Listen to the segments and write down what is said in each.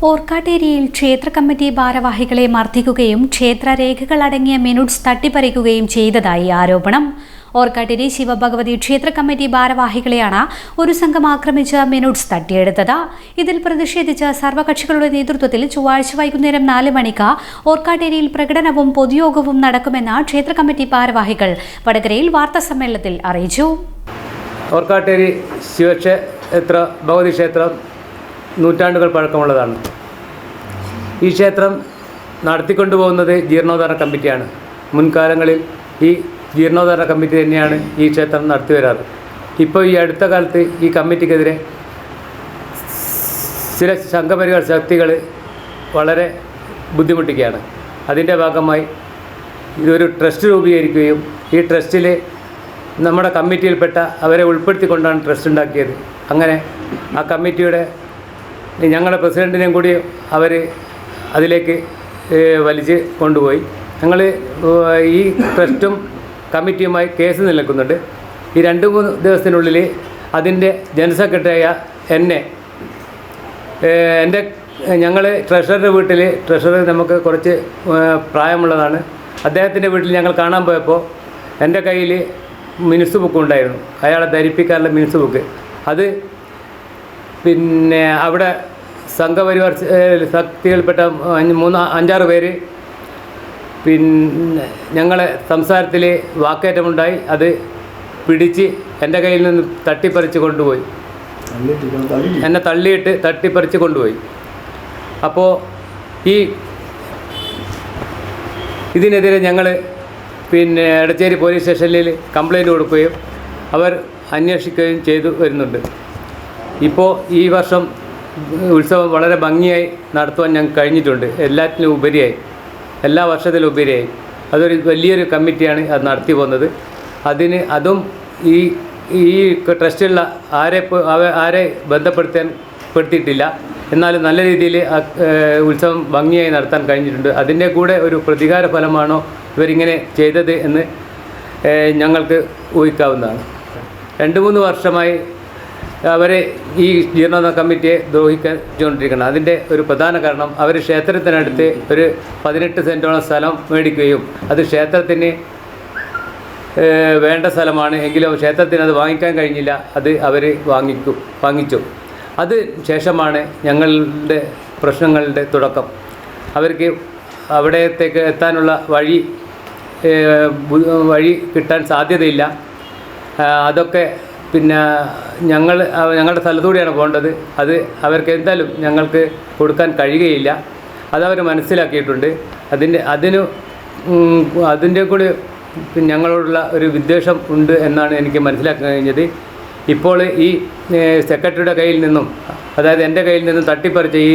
ഓർക്കാട്ടേരിയിൽ ക്ഷേത്ര കമ്മിറ്റി ഭാരവാഹികളെ മർദ്ദിക്കുകയും ക്ഷേത്രരേഖകൾ അടങ്ങിയ മിനുട്സ് തട്ടിപ്പറിക്കുകയും ചെയ്തതായി ആരോപണം. ഓർക്കാട്ടേരി ശിവഭഗവതി ക്ഷേത്ര കമ്മിറ്റി ഭാരവാഹികളെയാണ് ഒരു സംഘം ആക്രമിച്ച് മിനുട്സ് തട്ടിയെടുത്തത്. ഇതിൽ പ്രതിഷേധിച്ച് സർവകക്ഷികളുടെ നേതൃത്വത്തിൽ ചൊവ്വാഴ്ച വൈകുന്നേരം 4 മണിക്ക് ഓർക്കാട്ടേരിയിൽ പ്രകടനവും പൊതുയോഗവും നടക്കുമെന്ന് ക്ഷേത്ര കമ്മിറ്റി ഭാരവാഹികൾ വടകരയിൽ വാർത്താസമ്മേളനത്തിൽ അറിയിച്ചു. ഓർക്കാട്ടേരി ശിവക്ഷേത്ര ഭഗവതി ക്ഷേത്രം നൂറ്റാണ്ടുകൾ പഴക്കമുള്ളതാണ്. ഈ ക്ഷേത്രം നടത്തിക്കൊണ്ടുപോകുന്നത് ജീർണോദ്ധാരണ കമ്മിറ്റിയാണ്. മുൻകാലങ്ങളിൽ ഈ ജീർണോദ്ധാരണ കമ്മിറ്റി തന്നെയാണ് ഈ ക്ഷേത്രം നടത്തി വരാറ്. ഇപ്പോൾ ഈ അടുത്ത കാലത്ത് ഈ കമ്മിറ്റിക്കെതിരെ ചില സംഘപരിവാർ ശക്തികൾ വളരെ ബുദ്ധിമുട്ടിക്കുകയാണ്. അതിൻ്റെ ഭാഗമായി ഇതൊരു ട്രസ്റ്റ് രൂപീകരിക്കുകയും ഈ ട്രസ്റ്റിൽ നമ്മുടെ കമ്മിറ്റിയിൽപ്പെട്ട അവരെ ഉൾപ്പെടുത്തിക്കൊണ്ടാണ് ട്രസ്റ്റ് ഉണ്ടാക്കിയത്. അങ്ങനെ ആ കമ്മിറ്റിയുടെ ഞങ്ങളുടെ പ്രസിഡൻറ്റിനെയും കൂടി അവർ അതിലേക്ക് വലിച്ച് കൊണ്ടുപോയി. ഞങ്ങൾ ഈ ട്രസ്റ്റും കമ്മിറ്റിയുമായി കേസ് നിലനിൽക്കുന്നുണ്ട്. ഈ 2-3 ദിവസത്തിനുള്ളിൽ അതിൻ്റെ ജനറൽ സെക്രട്ടറിയായ ഞങ്ങൾ ട്രഷറുടെ വീട്ടിൽ, ട്രഷറർ നമുക്ക് കുറച്ച് പ്രായമുള്ളതാണ്, അദ്ദേഹത്തിൻ്റെ വീട്ടിൽ ഞങ്ങൾ കാണാൻ പോയപ്പോൾ എൻ്റെ കയ്യിൽ മിനുസ് ബുക്ക് ഉണ്ടായിരുന്നു, അയാളെ ധരിപ്പിക്കാനുള്ള മിനുസ് ബുക്ക്. അത് പിന്നെ അവിടെ സംഘപരിവാർ ശക്തിയിൽപ്പെട്ട 5-6 പേര് പിന്നെ ഞങ്ങളെ സംസാരത്തിൽ വാക്കേറ്റമുണ്ടായി. അത് പിടിച്ച് എൻ്റെ കയ്യിൽ നിന്ന് തട്ടിപ്പറിച്ച് കൊണ്ടുപോയി, എന്നെ തള്ളിയിട്ട് തട്ടിപ്പറിച്ച് കൊണ്ടുപോയി. അപ്പോൾ ഇതിനെതിരെ ഞങ്ങൾ പിന്നെ എടച്ചേരി പോലീസ് സ്റ്റേഷനിൽ കംപ്ലയിൻറ്റ് കൊടുക്കുകയും അവർ അന്വേഷിക്കുകയും ചെയ്തു വരുന്നുണ്ട്. ഇപ്പോൾ ഈ വർഷം ഉത്സവം വളരെ ഭംഗിയായി നടത്തുവാൻ ഞങ്ങൾക്ക് കഴിഞ്ഞിട്ടുണ്ട്. എല്ലാറ്റിനും ഉപരിയായി, എല്ലാ വർഷത്തിലും ഉപരിയായി അതൊരു വലിയൊരു കമ്മിറ്റിയാണ് അത് നടത്തി പോകുന്നത്. അതും ഈ ട്രസ്റ്റുള്ള ആരെ ബന്ധപ്പെടുത്തിയിട്ടില്ല. എന്നാലും നല്ല രീതിയിൽ ഉത്സവം ഭംഗിയായി നടത്താൻ കഴിഞ്ഞിട്ടുണ്ട്. അതിൻ്റെ കൂടെ ഒരു പ്രതികാര ഫലമാണോ ഇവരിങ്ങനെ ചെയ്തത് എന്ന് ഞങ്ങൾക്ക് ഊഹിക്കാവുന്നതാണ്. 2-3 വർഷമായി അവരെ ഈ ജീർണോദ്ധാരണ കമ്മിറ്റിയെ ദ്രോഹിച്ചുകൊണ്ടിരിക്കണം. അതിൻ്റെ ഒരു പ്രധാന കാരണം അവർ ക്ഷേത്രത്തിനടുത്ത് ഒരു 18 സെൻറ്റോളം സ്ഥലം മേടിക്കുകയും അത് ക്ഷേത്രത്തിന് വേണ്ട സ്ഥലമാണ് എങ്കിലും ക്ഷേത്രത്തിന് അത് വാങ്ങിക്കാൻ കഴിഞ്ഞില്ല. അത് അവർ വാങ്ങിച്ചു. അത് ശേഷമാണ് ഞങ്ങളുടെ പ്രശ്നങ്ങളുടെ തുടക്കം. അവർക്ക് അവിടത്തേക്ക് എത്താനുള്ള വഴി കിട്ടാൻ സാധ്യതയില്ല. അതൊക്കെ പിന്നെ ഞങ്ങളുടെ സ്ഥലത്തൂടെയാണ് പോകേണ്ടത്. അത് അവർക്ക് എന്തായാലും ഞങ്ങൾക്ക് കൊടുക്കാൻ കഴിയുകയില്ല. അതവർ മനസ്സിലാക്കിയിട്ടുണ്ട്. അതിൻ്റെ കൂടി ഞങ്ങളോടുള്ള ഒരു വിദ്വേഷം ഉണ്ട് എന്നാണ് എനിക്ക് മനസ്സിലാക്കാൻ കഴിഞ്ഞത്. ഇപ്പോൾ ഈ സെക്രട്ടറിയുടെ കയ്യിൽ നിന്നും, അതായത് എൻ്റെ കയ്യിൽ നിന്നും തട്ടിപ്പറിച്ച ഈ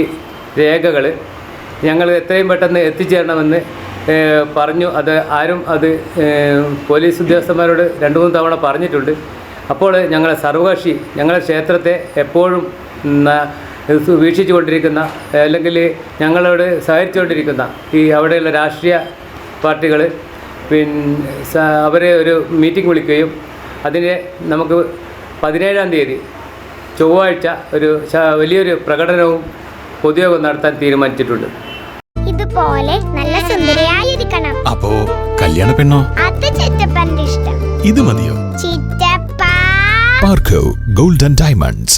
രേഖകൾ ഞങ്ങൾ എത്രയും പെട്ടെന്ന് എത്തിച്ചേരണമെന്ന് പറഞ്ഞു. അത് പോലീസ് ഉദ്യോഗസ്ഥന്മാരോട് 2-3 തവണ പറഞ്ഞിട്ടുണ്ട്. അപ്പോൾ ഞങ്ങളെ സർവകക്ഷി, ഞങ്ങളുടെ ക്ഷേത്രത്തെ എപ്പോഴും വീക്ഷിച്ചു കൊണ്ടിരിക്കുന്ന അല്ലെങ്കിൽ ഞങ്ങളോട് സഹകരിച്ചുകൊണ്ടിരിക്കുന്ന ഈ അവിടെയുള്ള രാഷ്ട്രീയ പാർട്ടികൾ അവരെ ഒരു മീറ്റിംഗ് വിളിക്കുകയും അതിനെ നമുക്ക് 17-ാം തീയതി ചൊവ്വാഴ്ച ഒരു വലിയൊരു പ്രകടനവും പൊതുയോഗം നടത്താൻ തീരുമാനിച്ചിട്ടുണ്ട്. ഇതുപോലെ നല്ല സുന്ദരിയായിരിക്കണം. അപ്പോ കല്യാണ പെണ്ണോ? അത് ചിറ്റപ്പന്റെ ഇഷ്ടം. ഇത് മതിയോ? ചിറ്റപ്പ. പാർക്കോ ഗോൾഡ് ആൻഡ് ഡയമണ്ട്സ്.